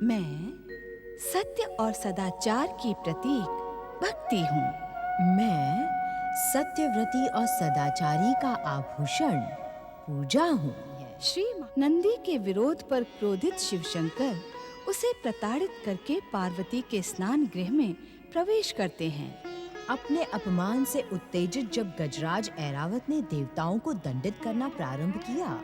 मैं सत्य और सदाचार की प्रतीक भक्ति हूँ। मैं सत्यव्रती और सदाचारी का आभूषण पूजा हूँ। श्री नंदी के विरोध पर क्रोधित शिवशंकर उसे प्रताड़ित करके पार्वती के स्नान गृह में प्रवेश करते हैं। अपने अपमान से उत्तेजित जब गजराज ऐरावत ने देवताओं को दंडित करना प्रारंभ किया,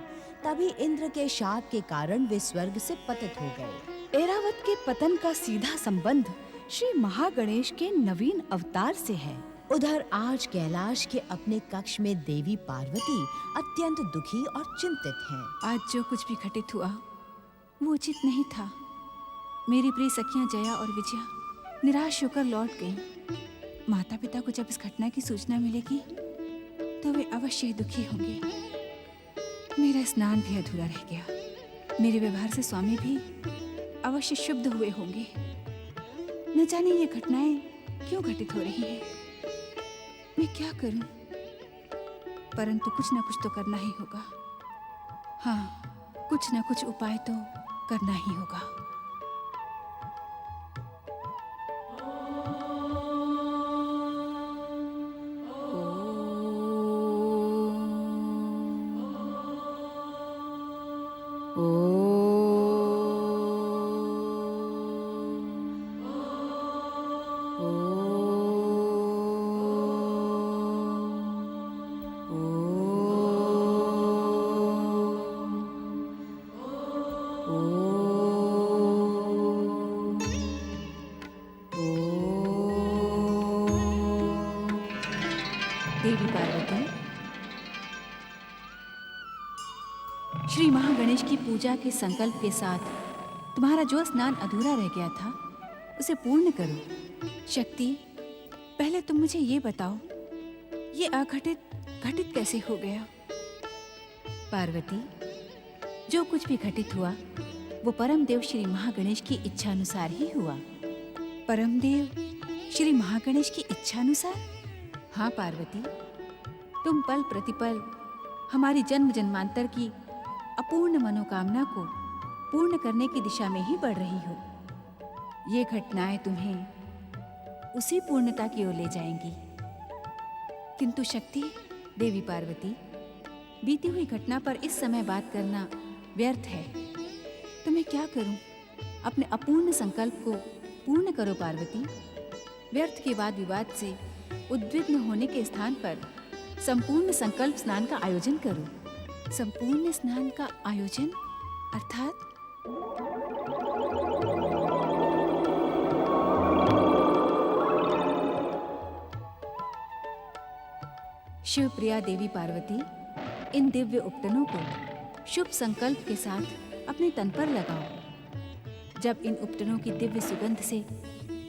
तभी इंद्र के शाप के कारण वे स्वर्ग से पतित हो गए। ऐरावत के पतन का सीधा संबंध श्री महागणेश के नवीन अवतार से है। उधर आज कैलाश के अपने कक्ष में देवी पार्वती अत्यंत दुखी और चिंतित हैं। आज जो कुछ भी घटित हुआ वो उचित नहीं था। मेरी प्रिय सखियां जया और विजया निराश होकर लौट गईं। माता पिता को जब इस घटना की सूचना मिलेगी तो वे अवश्य ही दुखी होंगे। मेरा स्नान भी अधूरा रह गया। मेरे व्यवहार से स्वामी भी अवश्य शुद्ध हुए होंगे। न जाने ये घटनाएं क्यों घटित हो रही हैं। मैं क्या करूं? परंतु कुछ न कुछ तो करना ही होगा। हाँ, कुछ न कुछ उपाय तो करना ही होगा। देवी पार्वती, श्री महागणेश की पूजा के संकल्प के साथ तुम्हारा जो स्नान अधूरा रह गया था उसे पूर्ण करो। शक्ति, पहले तुम मुझे ये बताओ, ये घटित कैसे हो गया? पार्वती, जो कुछ भी घटित हुआ वो परमदेव श्री महागणेश की इच्छानुसार ही हुआ। परमदेव श्री महागणेश की इच्छानुसार? हाँ पार्वती, तुम पल प्रतिपल हमारी जन्म जन्मांतर की अपूर्ण मनोकामना को पूर्ण करने की दिशा में ही बढ़ रही हो। ये घटनाएं तुम्हें उसी पूर्णता की ओर ले जाएंगी। किंतु शक्ति, देवी पार्वती, बीती हुई घटना पर इस समय बात करना व्यर्थ है। तो मैं क्या करूं? अपने अपूर्ण संकल्प को पूर्ण करो पार्वती। व्यर्थ के वाद विवाद से उद्विग्न होने के स्थान पर संपूर्ण संकल्प स्नान का आयोजन करो। संपूर्ण स्नान का आयोजन अर्थात? शिवप्रिया देवी पार्वती, इन दिव्य उपटनों को शुभ संकल्प के साथ अपने तन पर लगाओ। जब इन उपटनों की दिव्य सुगंध से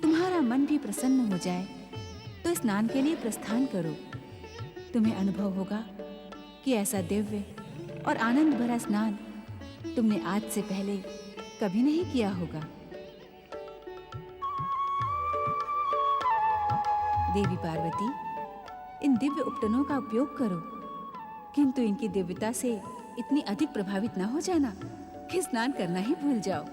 तुम्हारा मन भी प्रसन्न हो जाए तो स्नान के लिए प्रस्थान करो। तुम्हें अनुभव होगा कि ऐसा दिव्य और आनंद भरा स्नान तुमने आज से पहले कभी नहीं किया होगा। देवी पार्वती, इन दिव्य उपटनों का उपयोग करो, किंतु इनकी दिव्यता से इतनी अधिक प्रभावित न हो जाना कि स्नान करना ही भूल जाओ।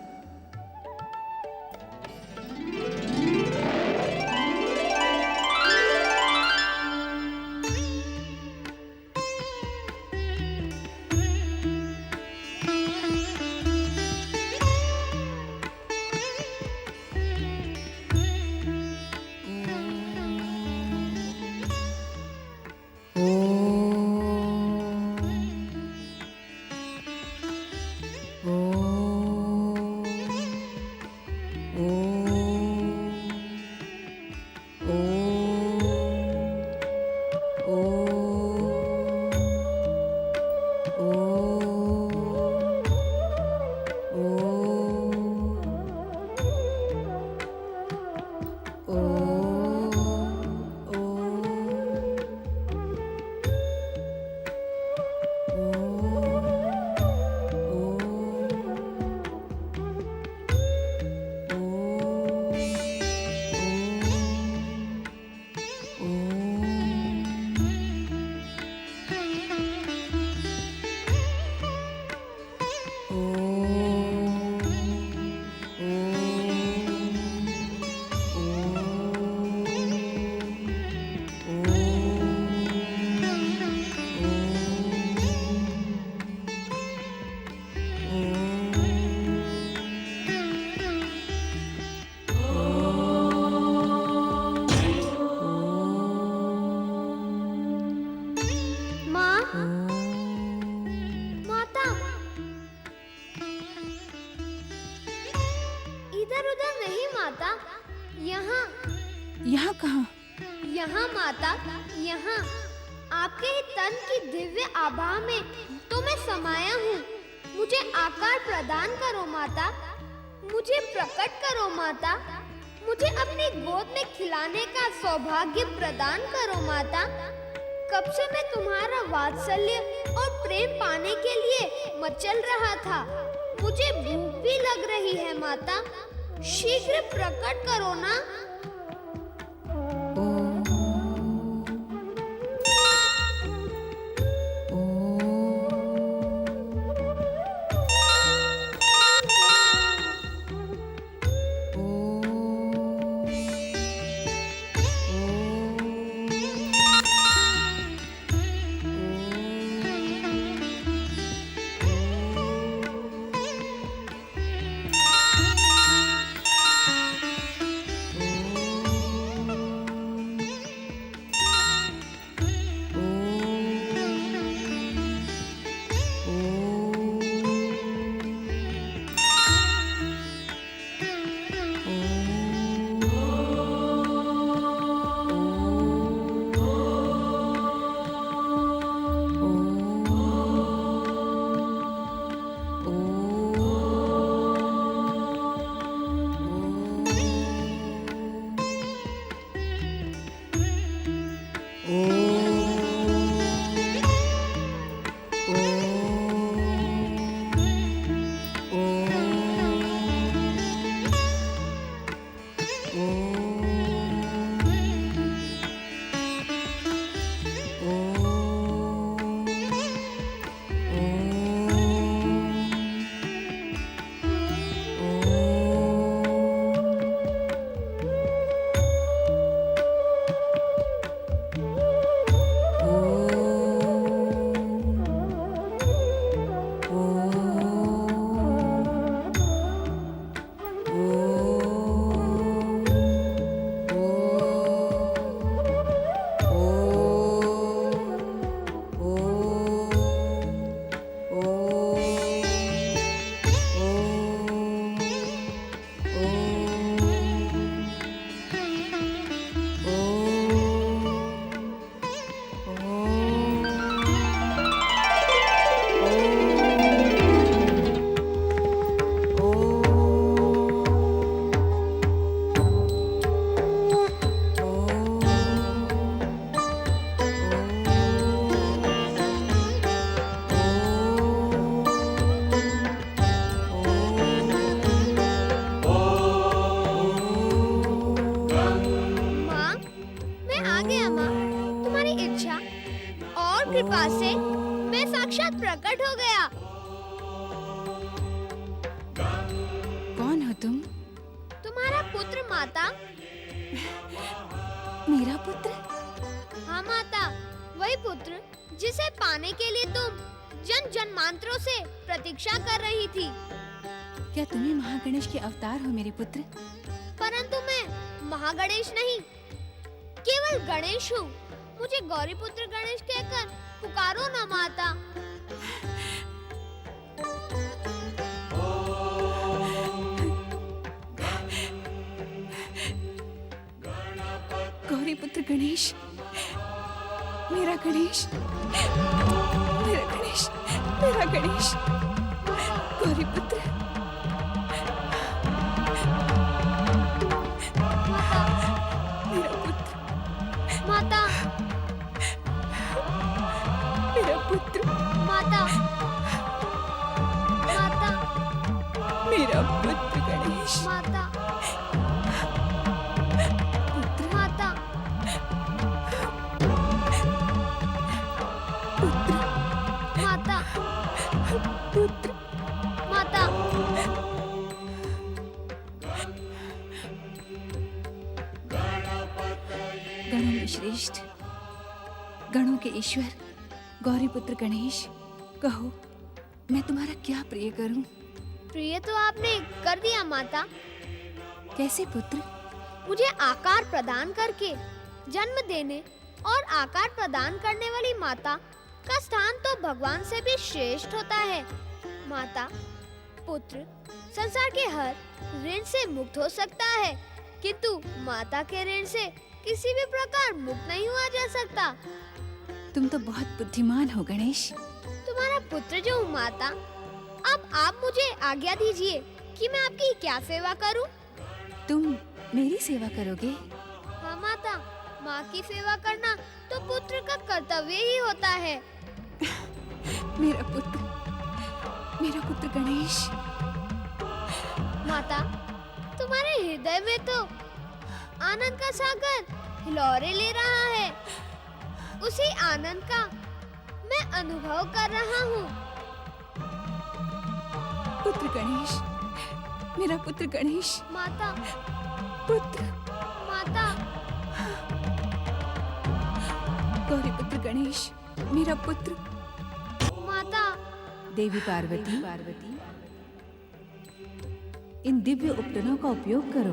यहाँ कहाँ? यहाँ माता, यहाँ आपके ही तन की दिव्य आभा में तो मैं समाया हूँ। मुझे आकार प्रदान करो माता, मुझे प्रकट करो माता, मुझे अपनी गोद में खिलाने का सौभाग्य प्रदान करो माता। कब से मैं तुम्हारा वात्सल्य और प्रेम पाने के लिए मचल रहा था। मुझे भूख भी लग रही है माता, शीघ्र प्रकट करो ना। कृपा से मैं साक्षात प्रकट हो गया। कौन हो तुम? तुम्हारा पुत्र माता। मेरा पुत्र? हाँ माता, वही पुत्र जिसे पाने के लिए तुम जन जन्मांतरों से प्रतीक्षा कर रही थी। क्या तुम्ही महागणेश के अवतार हो मेरे पुत्र? परंतु मैं महागणेश नहीं, केवल गणेश हूँ। मुझे गौरी पुत्र गणेश कहकर पुकारो ना माता। गौरी पुत्र गणेश, मेरा गणेश, मेरा गणेश, मेरा गणेश, गौरी पुत्र। मेरा पुत्र, माता, मेरा पुत्र, माता, माता, मेरा पुत्र गणेश, माता, पुत्र, माता, पुत्र, माता, पुत्र। माता। गणों में श्रेष्ठ, गणों के ईश्वर, गौरी पुत्र गणेश, कहो मैं तुम्हारा क्या प्रिय करूं? प्रिय तो आपने कर दिया माता। कैसे पुत्र? मुझे आकार प्रदान करके जन्म देने और आकार प्रदान करने वाली माता का स्थान तो भगवान से भी श्रेष्ठ होता है। माता, पुत्र संसार के हर ऋण से मुक्त हो सकता है, किंतु माता के ऋण से किसी भी प्रकार मुक्त नहीं हुआ जा सकता। तुम तो बहुत बुद्धिमान हो गणेश। तुम्हारा पुत्र जो हूँ माता, अब आप मुझे आज्ञा दीजिए कि मैं आपकी क्या सेवा करूं? तुम मेरी सेवा करोगे? हाँ माता, माँ की सेवा करना तो पुत्र का कर्तव्य ही होता है। मेरा पुत्र गणेश। माता, तुम्हारे हृदय में तो आनंद का सागर हिलोरे ले रहा है। उसी आनंद का मैं अनुभव कर रहा हूँ। पुत्र गणेश, मेरा पुत्र गणेश। माता, पुत्र, माता, गौरी पुत्र गणेश, मेरा पुत्र। माता। देवी पार्वती, इन दिव्य उपकरणों का उपयोग करो,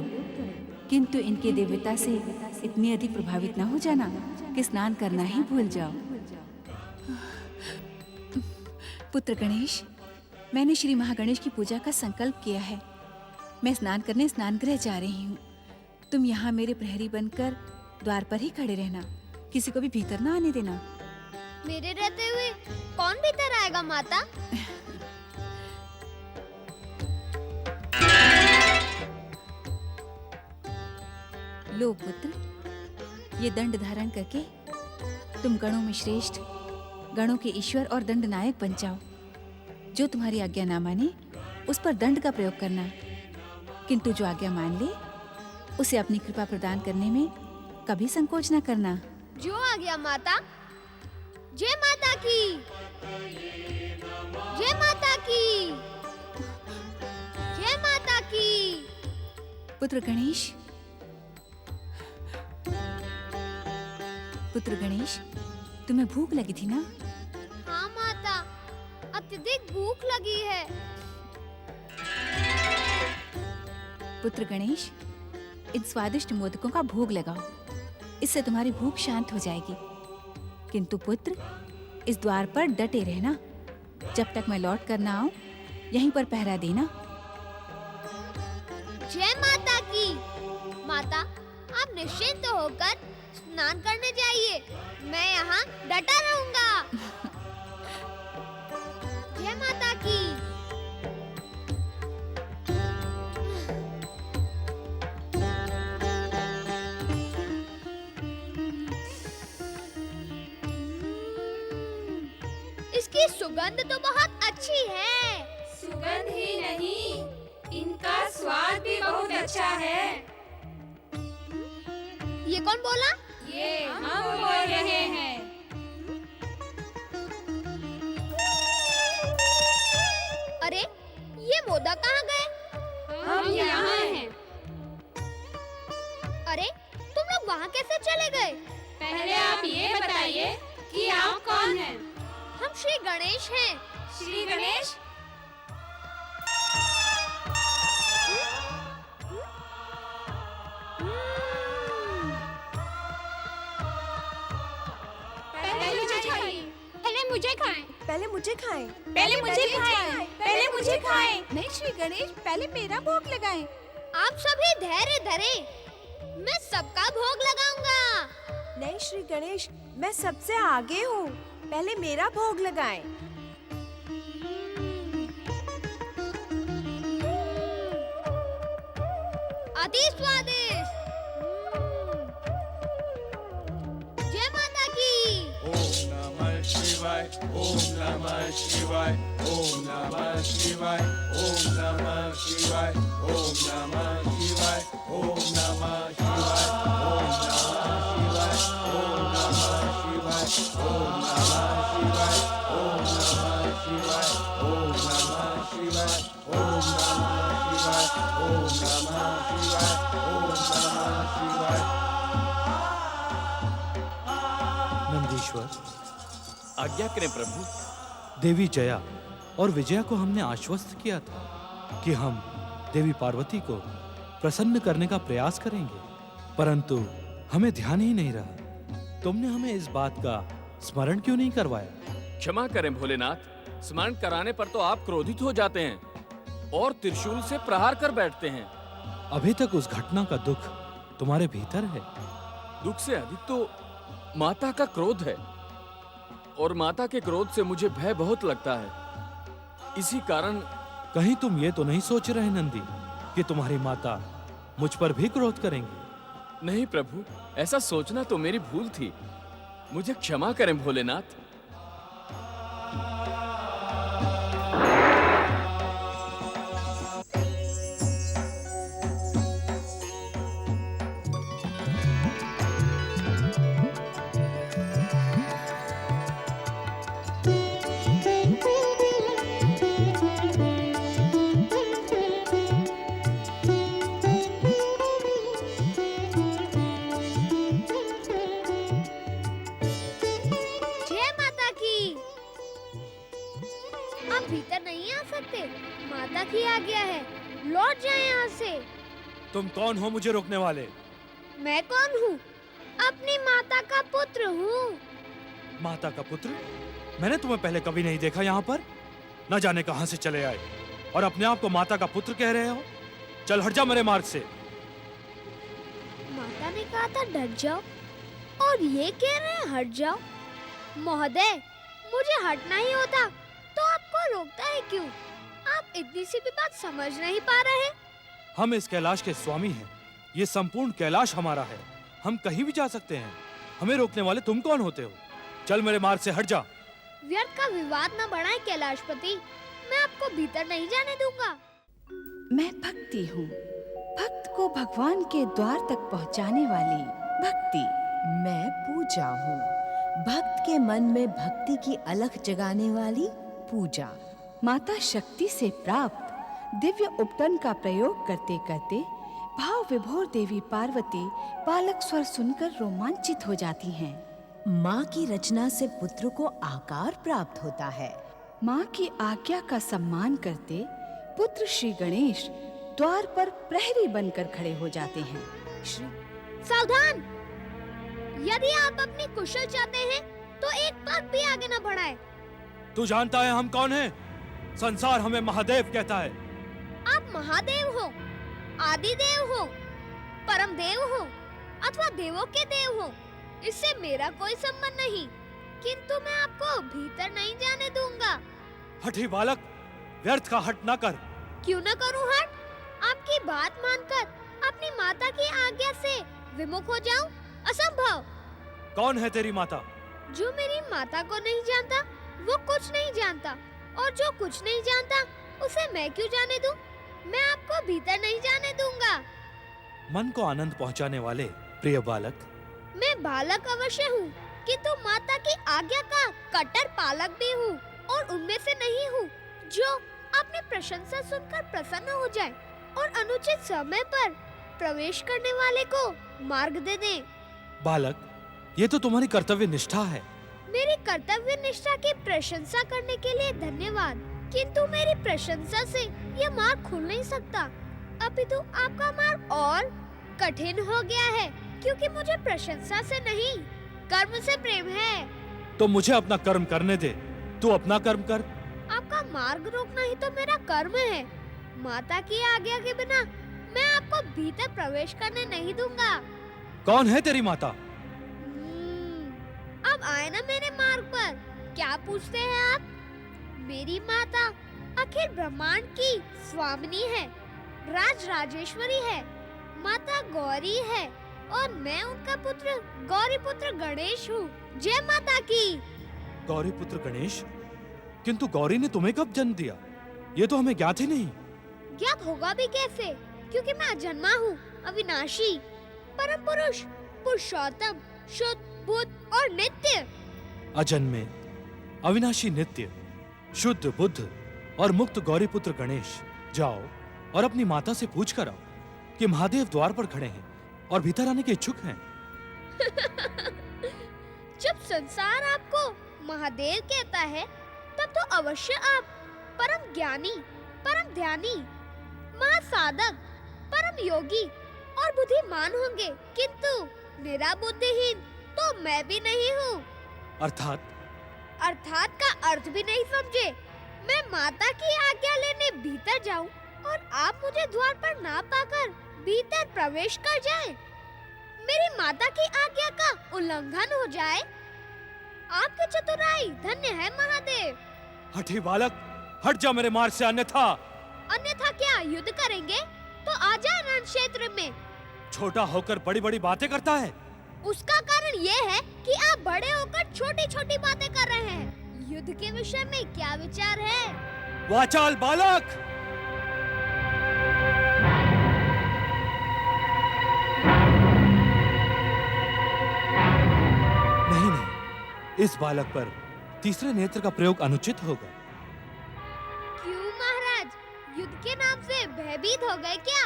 किंतु इनके दिव्यता से इतनी अधिक प्रभावित न हो जाना कि स्नान करना ही भूल जाओ। पुत्र गणेश, मैंने श्री महागणेश की पूजा का संकल्प किया है। मैं स्नान करने स्नानगृह जा रही हूँ। तुम यहाँ मेरे प्रहरी बनकर द्वार पर ही खड़े रहना, किसी को भी भीतर ना आने देना। मेरे रहते हुए कौन भीतर आएगा माता? लो पुत्र, ये दंड धारण करके तुम गणों में श्रेष्ठ, गणों के ईश्वर और दंड नायक बन जाओ। जो तुम्हारी आज्ञा ना माने उस पर दंड का प्रयोग करना, किंतु जो आज्ञा मान ले उसे अपनी कृपा प्रदान करने में कभी संकोच न करना। जो आ गया माता। जय माता की, जय माता की, जय माता की। पुत्र गणेश, पुत्र गणेश, तुम्हें भूख लगी थी ना? हाँ माता, अत्यधिक भूख लगी है। पुत्र गणेश, इन स्वादिष्ट मोदकों का भोग लगाओ, इससे तुम्हारी भूख शांत हो जाएगी। किंतु पुत्र, इस द्वार पर डटे रहना, जब तक मैं लौट कर ना आऊं, यहीं पर पहरा देना। जय माता की। माता, आप निश्चिंत होकर स्नान करने जाइए, मैं यहाँ डटा रहूंगा। जय माता की। इसकी सुगंध तो बहुत अच्छी है। सुगंध ही नहीं, इनका स्वाद भी बहुत अच्छा है। ये कौन बोला? ये हम बोल रहे हैं। अरे, ये मोदक कहाँ गए? हम यहाँ हैं। अरे, तुम लोग वहाँ कैसे चले गए? पहले आप ये बताइए कि आप कौन हैं? हम श्री गणेश हैं। श्री गणेश? पहले मुझे खाएं। पहले मुझे खाएं। पहले मुझे खाएं। पहले मुझे खाएं। नहीं श्री गणेश, पहले मेरा भोग लगाएं। आप सभी धैर्य धरें, मैं सबका भोग लगाऊंगा। नहीं श्री गणेश, मैं सबसे आगे हूँ, पहले मेरा भोग लगाएं। अति स्वादिष्ट। जय माता की। ओम नमः शिवाय, ओम नमः शिवाय, ओम नमः शिवाय, ओम नमः शिवाय, ओम नमः शिवाय, ओम नमः शिवाय, ओम नमः शिवाय, ओम नमः शिवाय, ओम नमः शिवाय, ओम नमः शिवाय, ओम नमः शिवाय, ओम नमः शिवाय, ओम नमः शिवाय, ओम नमः शिवाय। नंदीश्वर, आज्ञा करें प्रभु। देवी जया और विजया को हमने आश्वस्त किया था कि हम देवी पार्वती को प्रसन्न करने का प्रयास करेंगे, परंतु हमें ध्यान ही नहीं रहा। तुमने हमें इस बात का स्मरण क्यों नहीं करवाया? क्षमा करें भोलेनाथ, स्मरण कराने पर तो आप क्रोधित हो जाते हैं और त्रिशूल से प्रहार कर बैठते हैं। अभी तक उस घटना का दुख तुम्हारे भीतर है। दुख से अधिक तो माता का क्रोध है, और माता के क्रोध से मुझे भय बहुत लगता है। इसी कारण कहीं तुम ये तो नहीं सोच रहे नंदी कि तुम्हारी माता मुझ पर भी क्रोध करेंगी? नहीं प्रभु, ऐसा सोचना तो मेरी भूल थी। मुझे क्षमा करें भोलेनाथ। जय माता की। आप भीतर नहीं आ सकते, माता की आज्ञा है। लौट जाएं यहाँ से। तुम कौन हो मुझे रोकने वाले? मैं कौन हूँ? अपनी माता का पुत्र हूँ। माता का पुत्र? मैंने तुम्हें पहले कभी नहीं देखा यहाँ पर। न जाने कहां से चले आए और अपने आप को माता का पुत्र कह रहे हो। चल हट जा मेरे मार्ग से। माता ने कहा था डट जाओ, और ये कह रहे हैं हट जाओ। महोदय, मुझे हटना ही होता तो आपको रोकता है क्यों? आप इतनी सी भी बात समझ नहीं पा रहे। हम इस कैलाश के स्वामी हैं। ये संपूर्ण कैलाश हमारा है। हम कहीं भी जा सकते हैं। हमें रोकने वाले तुम कौन होते हो? चल मेरे मार्ग से हट जा। व्यर्थ का विवाद न बढ़ाएं कैलाशपति। मैं आपको भीतर नहीं जाने दूंगा। मैं भक्ति हूँ, भक्त को भगवान के द्वार तक पहुँचाने वाली भक्ति। मैं पूजा हूँ, भक्त के मन में भक्ति की अलख जगाने वाली पूजा। माता शक्ति से प्राप्त दिव्य उपटन का प्रयोग करते करते भाव विभोर देवी पार्वती बालक स्वर सुनकर रोमांचित हो जाती हैं। माँ की रचना से पुत्र को आकार प्राप्त होता है। माँ की आज्ञा का सम्मान करते पुत्र श्री गणेश द्वार पर प्रहरी बनकर खड़े हो जाते हैं। सावधान! यदि आप अपनी कुशल चाहते हैं तो एक पग भी आगे न बढ़ाएं। तू जानता है हम कौन हैं? संसार हमें महादेव कहता है। आप महादेव हो, आदिदेव हो, परम देव हो अथवा देवों के देव हो, इससे मेरा कोई संबंध नहीं, किंतु मैं आपको भीतर नहीं जाने दूंगा। हठी बालक, व्यर्थ का हट ना कर। क्यों न करूं हट? आपकी बात मानकर अपनी माता की आज्ञा से विमुख हो जाऊं? असंभव। कौन है तेरी माता? जो मेरी माता को नहीं जानता वो कुछ नहीं जानता, और जो कुछ नहीं जानता उसे मैं क्यों जाने दूं? मैं आपको भीतर नहीं जाने दूंगा। मन को आनंद पहुंचाने वाले प्रिय बालक। मैं बालक अवश्य हूँ, किंतु माता की आज्ञा का कट्टर पालक भी हूँ, और उनमें से नहीं हूँ जो अपनी प्रशंसा सुनकर प्रसन्न हो जाए और अनुचित समय पर प्रवेश करने वाले को मार्ग दे दे। बालक, ये तो तुम्हारी कर्तव्य निष्ठा है। मेरी कर्तव्य निष्ठा की प्रशंसा करने के लिए धन्यवाद, किंतु मेरी प्रशंसा से यह मार्ग खुल नहीं सकता। अपितु आपका मार्ग और कठिन हो गया है, क्योंकि मुझे प्रशंसा से नहीं कर्म से प्रेम है। तो मुझे अपना कर्म करने दे। तू अपना कर्म कर। आपका मार्ग रोकना ही तो मेरा कर्म है। माता की आज्ञा के बिना मैं आपको भीतर प्रवेश करने नहीं दूंगा। कौन है तेरी माता? अब आए ना मेरे मार्ग पर। क्या पूछते हैं आप? मेरी माता अखिल ब्रह्मांड की स्वामिनी है, राज राजेश्वरी है, माता गौरी है, और मैं उनका पुत्र गौरी पुत्र गणेश हूँ। जय माता की। गौरी पुत्र गणेश? किंतु गौरी ने तुम्हें कब जन्म दिया? ये तो हमें ज्ञात ही नहीं। ज्ञात होगा भी कैसे, क्योंकि मैं अजन्मा हूँ, अविनाशी, परम पुरुष, पुरुषोत्तम, शुद्ध, बुद्ध और नित्य। अजन्मे, अविनाशी, नित्य, शुद्ध, बुद्ध और मुक्त गौरी पुत्र गणेश, जाओ और अपनी माता से पूछ कर आओ कि महादेव द्वार पर खड़े हैं और भीतर आने के इच्छुक हैं। जब संसार आपको महादेव कहता है, तब तो अवश्य आप परम ज्ञानी, परम ध्यानी, महासाधक, परम योगी और बुद्धिमान होंगे, किंतु मेरा बुद्धिहीन तो मैं भी नहीं हूँ। अर्थात का अर्थ भी नहीं समझे। मैं माता की आज्ञा लेने भीतर जाऊं और आप मुझे द्वार पर ना पाकर भीतर प्रवेश कर जाए, मेरी माता की आज्ञा का उल्लंघन हो जाए। आपकी चतुराई धन्य है महादेव। हठी बालक, हट जा मेरे मार्ग से, अन्यथा। अन्यथा क्या युद्ध करेंगे? तो आ जा रण क्षेत्र में। छोटा होकर बड़ी बड़ी बातें करता है। उसका कारण ये है कि आप बड़े होकर छोटी छोटी बातें कर रहे हैं। युद्ध के विषय में क्या विचार है? वाचाल बालक! नहीं नहीं, इस बालक पर तीसरे नेत्र का प्रयोग अनुचित होगा। क्यों महाराज, युद्ध के नाम से भयभीत हो गए क्या?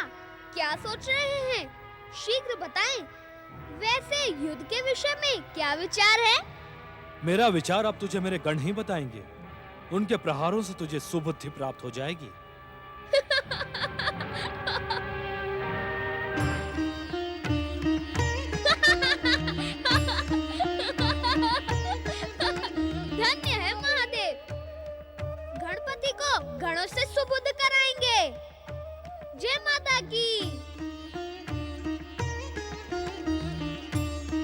क्या सोच रहे हैं? शीघ्र बताएं। वैसे युद्ध के विषय में क्या विचार है? मेरा विचार अब तुझे मेरे गण ही बताएंगे। उनके प्रहारों से तुझे सुबुद्धि प्राप्त हो जाएगी। धन्य है महादेव, गणपति को गणों से सुबुद्ध कराएंगे। जय माता की,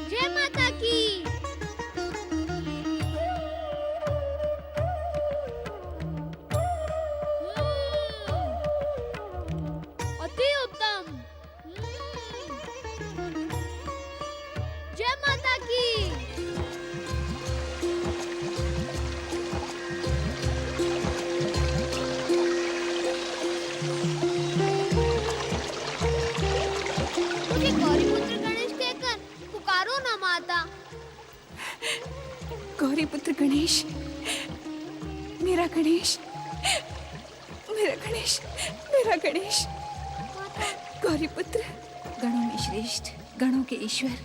जय माता की। अति उत्तम। जय माता की। मुझे गौरीपुत्र गणेश कहकर पुकारो ना माता। गौरीपुत्र गणेश, मेरा गणेश, मेरा गणेश, मेरा गणेश। गौरीपुत्र, गणों में श्रेष्ठ, गणों के ईश्वर,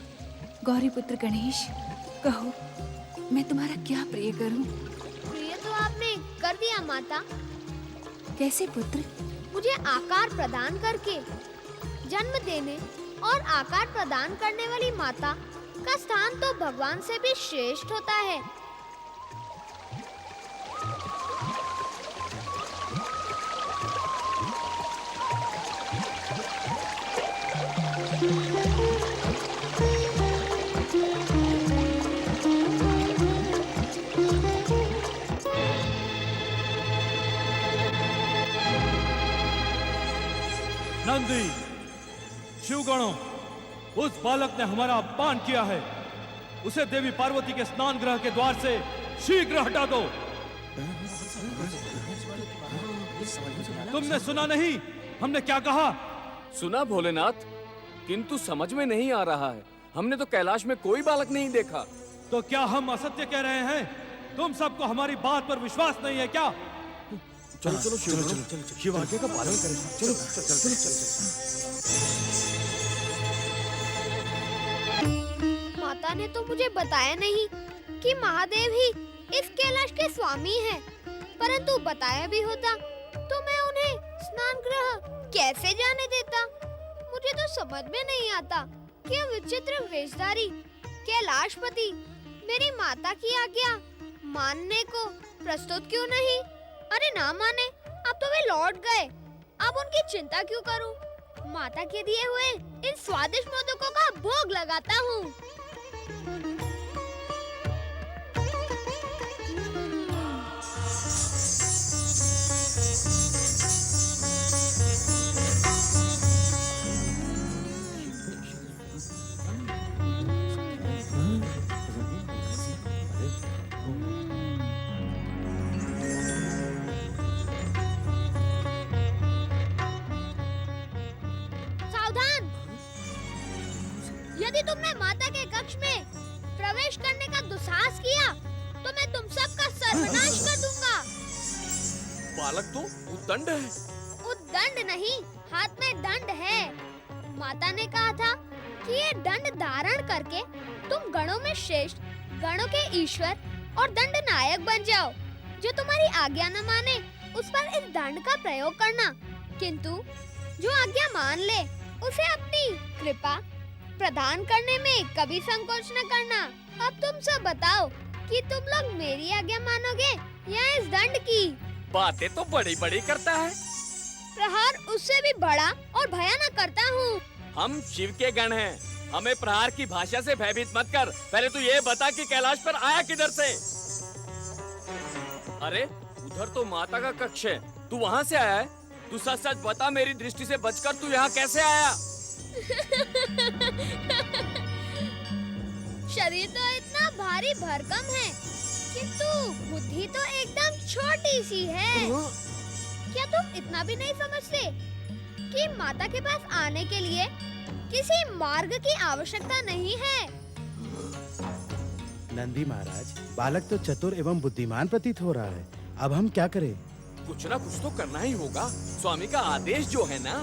गौरीपुत्र गणेश, कहो मैं तुम्हारा क्या प्रिय करूं? प्रिय तो आपने कर दिया माता। कैसे पुत्र? मुझे आकार प्रदान करके। जन्म देने और आकार प्रदान करने वाली माता का स्थान तो भगवान से भी श्रेष्ठ होता है। नंदी, शिवगणों, उस बालक ने हमारा अपमान किया है। उसे देवी पार्वती के स्नान गृह के द्वार से शीघ्र हटा दो। तुमने सुना नहीं हमने क्या कहा? सुना भोलेनाथ, किंतु समझ में नहीं आ रहा है। हमने तो कैलाश में कोई बालक नहीं देखा। तो क्या हम असत्य कह रहे हैं? तुम सबको हमारी बात पर विश्वास नहीं है क्या? चलो चलो चलो, शिव आज्ञा का पालन करें। चलो चलो चलो। माता ने तो मुझे बताया नहीं कि महादेव ही इस कैलाश के स्वामी हैं। परंतु बताया भी होता तो मैं उन्हें स्नान गृह कैसे जाने देता? मुझे तो समझ में नहीं आता कि यह विचित्र वेशधारी कैलाशपति मेरी माता की आज्ञा मानने को प्रस्तुत क्यों नहीं? अरे ना माने, अब तो वे लौट गए। अब उनकी चिंता क्यों करूं? माता के दिए हुए इन स्वादिष्ट मोदकों का भोग लगाता हूँ। यदि तुमने माता के कक्ष में प्रवेश करने का दुस्साहस किया तो मैं तुम सबका सर्वनाश कर दूंगा। बालक तो उद्दंड है। उद्दंड नहीं, हाथ में दंड है। माता ने कहा था कि ये दंड धारण करके तुम गणों में श्रेष्ठ, गणों के ईश्वर और दंड नायक बन जाओ। जो तुम्हारी आज्ञा न माने उस पर इस दंड का प्रयोग करना, किंतु जो आज्ञा मान ले उसे अपनी कृपा प्रदान करने में कभी संकोच न करना। अब तुम सब बताओ कि तुम लोग मेरी आज्ञा मानोगे या इस दंड की? बातें तो बड़ी बड़ी करता है। प्रहार उससे भी बड़ा और भयानक करता हूँ। हम शिव के गण हैं। हमें प्रहार की भाषा से भयभीत मत कर। पहले तू ये बता कि कैलाश पर आया किधर से? अरे उधर तो माता का कक्ष है, तू वहाँ से आया है? तू सच सच बता, मेरी दृष्टि से बचकर तू यहाँ कैसे आया? शरीर तो इतना भारी भरकम है, किंतु बुद्धि तो एकदम छोटी सी है। क्या तुम इतना भी नहीं समझते कि माता के पास आने के लिए किसी मार्ग की आवश्यकता नहीं है? नंदी महाराज, बालक तो चतुर एवं बुद्धिमान प्रतीत हो रहा है। अब हम क्या करें? कुछ ना कुछ तो करना ही होगा। स्वामी का आदेश जो है ना।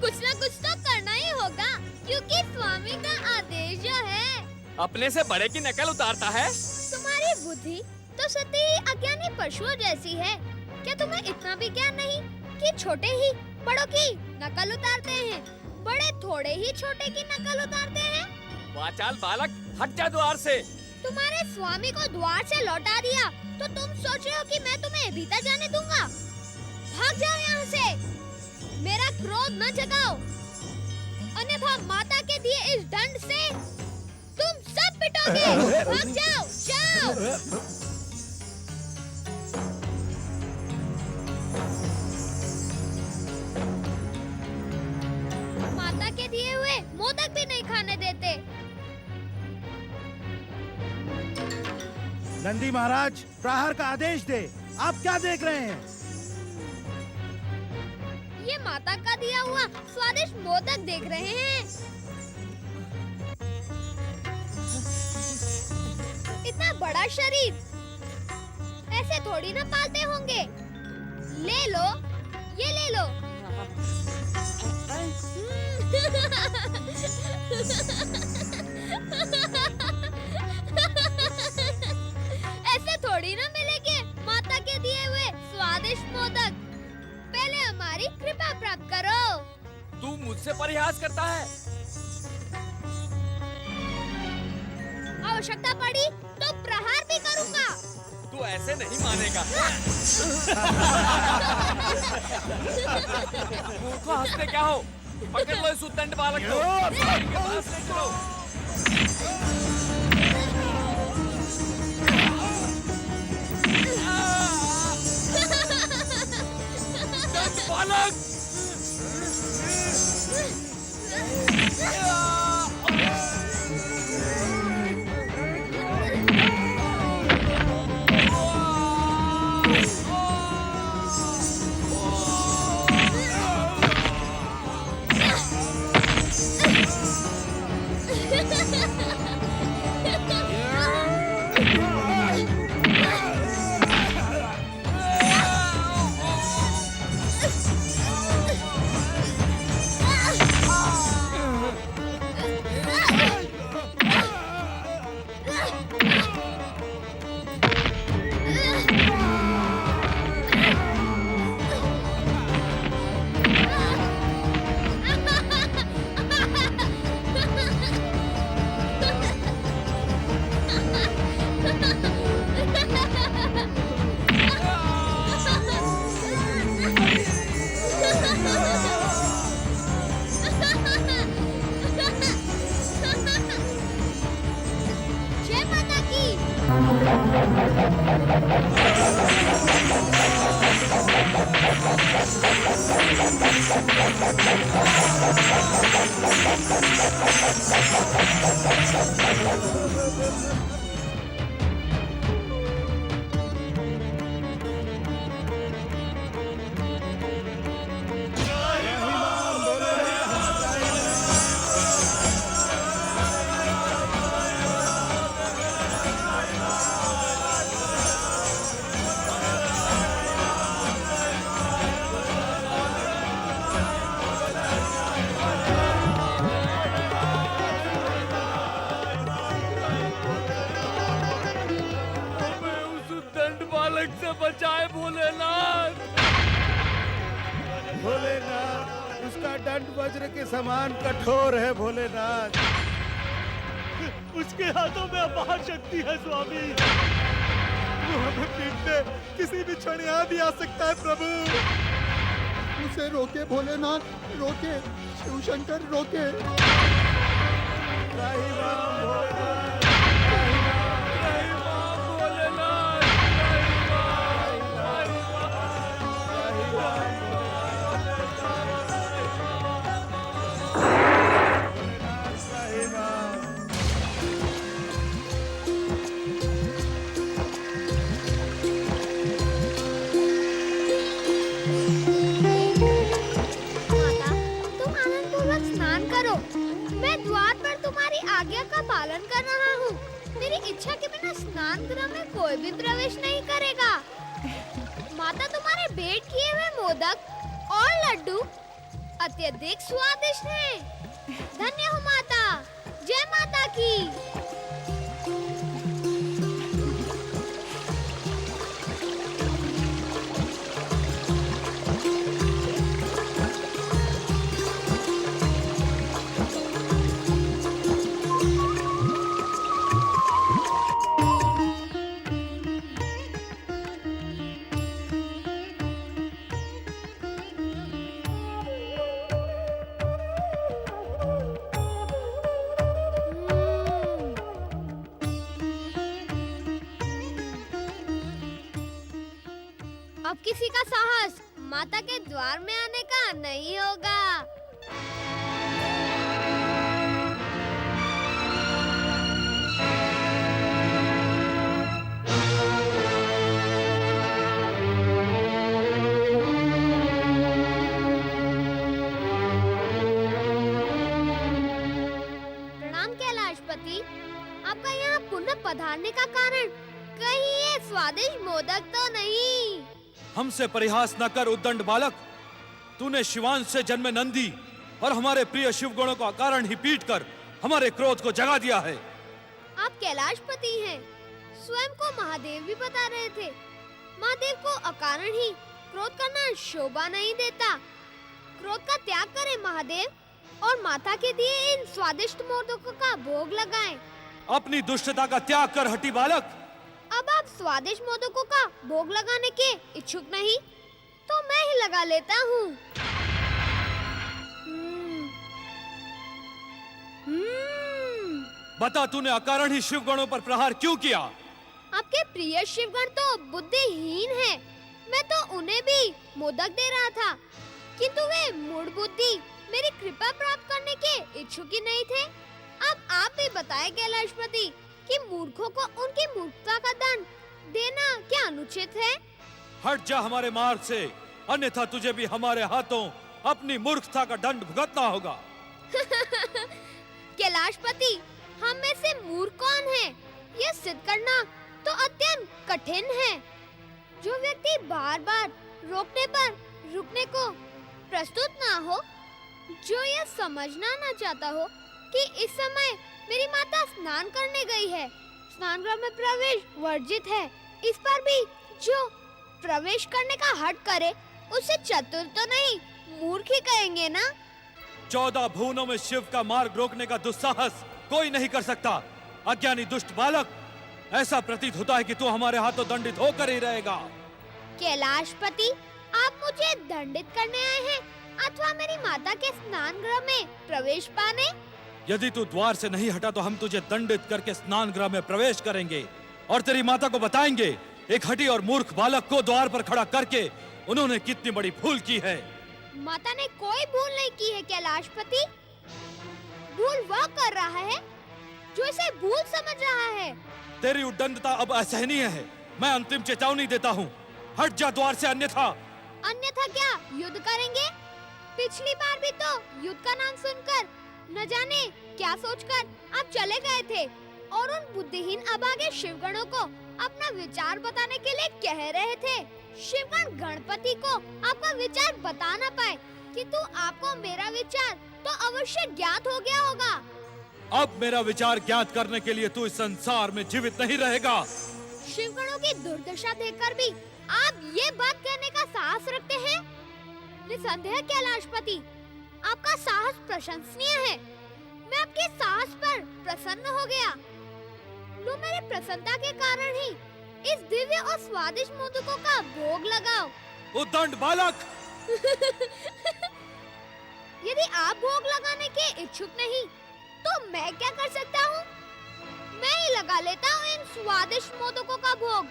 कुछ ना कुछ तो करना ही होगा, क्योंकि स्वामी का आदेश जो है। अपने से बड़े की नकल उतारता है। तुम्हारी बुद्धि तो सती अज्ञानी पशुओं जैसी है। क्या तुम्हें इतना भी ज्ञान नहीं कि छोटे ही बड़ों की नकल उतारते हैं, बड़े थोड़े ही छोटे की नकल उतारते हैं? वाचाल बालक, हट जा द्वार से। तुम्हारे स्वामी को द्वार से लौटा दिया तो तुम सोच रहे हो कि मैं तुम्हें भीतर जाने दूंगा? भाग जाओ यहाँ से, मेरा क्रोध न जगाओ, अन्यथा माता के दिए इस दंड से तुम सब पिटोगे। भाग जाओ, जाओ। माता के दिए हुए मोदक भी नहीं खाने देते। नंदी महाराज, प्रहार का आदेश दे। आप क्या देख रहे हैं? ये माता का दिया हुआ स्वादिष्ट मोदक देख रहे हैं। इतना बड़ा शरीर ऐसे थोड़ी ना पालते होंगे। ले लो, ये ले लो। ऐसे थोड़ी ना मिलेंगे माता के दिए हुए स्वादिष्ट मोदक। पहले हमारी कृपा प्राप्त करो। तू मुझसे परिहास करता है? आवश्यकता पड़ी तो प्रहार भी करूंगा। तू ऐसे नहीं मानेगा। मूर्खो, हंसते क्या हो? पकड़ लो इस उद्दंड बालक को। इनके पास ले चलो। उद्दंड बालक! बचाए भोलेनाथ। भोलेनाथ, उसका दंड वज्र के समान कठोर है उसके हाथों में अपार शक्ति है स्वामी। वो हमें पीटने किसी भी क्षण यहाँ भी आ सकता है प्रभु। उसे रोके भोलेनाथ, रोके शिव शंकर, रोके। त्राहि माम भोलेनाथ, त्राहि माम भोलेनाथ, त्राहि माम। माता, तुम आनंदपूर्वक स्नान करो। मैं द्वार पर तुम्हारी आज्ञा का पालन कर रहा हूँ। मेरी इच्छा के बिना स्नान गृह में कोई भी प्रवेश नहीं करेगा। माता, तुम्हारे भेंट किए हुए मोदक और लड्डू अत्यधिक स्वादिष्ट हैं। धन्य हो माता। जय माता की। अब किसी का साहस माता के द्वार में आने का नहीं होगा। प्रणाम कैलाशपति। आपका यहाँ पुनः पधारने का कारण कहीं ये स्वादिष्ट मोदक तो नहीं? हमसे परिहास न कर उद्दंड बालक। तूने शिवांश से जन्मे नंदी और हमारे प्रिय शिवगणों का कारण ही पीट कर हमारे क्रोध को जगा दिया है। आप कैलाशपति हैं। स्वयं को महादेव भी बता रहे थे। महादेव को अकारण ही क्रोध करना शोभा नहीं देता। क्रोध का त्याग करें महादेव और माता के दिए इन स्वादिष्ट मोदकों का भोग लगाएं। अपनी दुष्टता का त्याग कर हटी बालक। अब आप स्वादिष्ट मोदकों का भोग लगाने के इच्छुक नहीं तो मैं ही लगा लेता हूँ। बता, तूने अकारण ही शिवगणों पर प्रहार क्यों किया? आपके प्रिय शिवगण तो बुद्धिहीन हैं। मैं तो उन्हें भी मोदक दे रहा था, किंतु वे मूढ़ बुद्धि मेरी कृपा प्राप्त करने के इच्छुक ही नहीं थे। अब आप भी बताएं कैलाशपति कि मूर्खों को उनकी मूर्खता का दंड देना क्या अनुचित है? हट जा हमारे मार्ग से, अन्यथा तुझे भी हमारे हाथों अपनी मूर्खता का दंड भुगतना होगा। कैलाशपति, हम में से मूर्ख कौन है, यह सिद्ध करना तो अत्यंत कठिन है। जो व्यक्ति बार बार रोकने पर रुकने को प्रस्तुत ना हो, जो यह समझना ना चाहता हो कि इस समय मेरी माता स्नान करने गई है, स्नान गृह में प्रवेश वर्जित है, इस पर भी जो प्रवेश करने का हट करे उसे चतुर तो नहीं मूर्ख ही कहेंगे ना। 14 भुवनों में शिव का मार्ग रोकने का दुस्साहस कोई नहीं कर सकता। अज्ञानी दुष्ट बालक, ऐसा प्रतीत होता है कि तू हमारे हाथों दंडित होकर ही रहेगा। कैलाशपति, आप मुझे दंडित करने आए हैं अथवा मेरी माता के स्नान गृह में प्रवेश पाने? यदि तू द्वार से नहीं हटा तो हम तुझे दंडित करके स्नान गृह में प्रवेश करेंगे और तेरी माता को बताएंगे एक हठी और मूर्ख बालक को द्वार पर खड़ा करके उन्होंने कितनी बड़ी भूल की है। माता ने कोई भूल नहीं की है कैलाशपति। भूल वह कर रहा है जो इसे भूल समझ रहा है। तेरी उद्दंडता अब असहनीय है। मैं अंतिम चेतावनी देता हूँ, हट जा द्वार से, अन्यथा। अन्यथा क्या युद्ध करेंगे? पिछली बार भी तो युद्ध का नाम सुनकर न जाने क्या सोचकर आप चले गए थे और उन बुद्धिहीन अभागे शिवगणों को अपना विचार बताने के लिए कह रहे थे। शिवगण गणपति को आपका विचार बता न पाए, किंतु आपको मेरा विचार तो अवश्य ज्ञात हो गया होगा। अब मेरा विचार ज्ञात करने के लिए तू इस संसार में जीवित नहीं रहेगा। शिवगणों की दुर्दशा देखकर भी आप ये बात कहने का साहस रखते हैं? निसंदेह कैलाशपति, आपका साहस प्रशंसनीय है। मैं आपके साहस पर प्रसन्न हो गया। लो, मेरे प्रसन्नता के कारण ही इस दिव्य और स्वादिष्ट मोदकों का भोग लगाओ। उद्दंड बालक! यदि आप भोग लगाने के इच्छुक नहीं, तो मैं क्या कर सकता हूँ? मैं ही लगा लेता हूँ इन स्वादिष्ट मोदकों का भोग।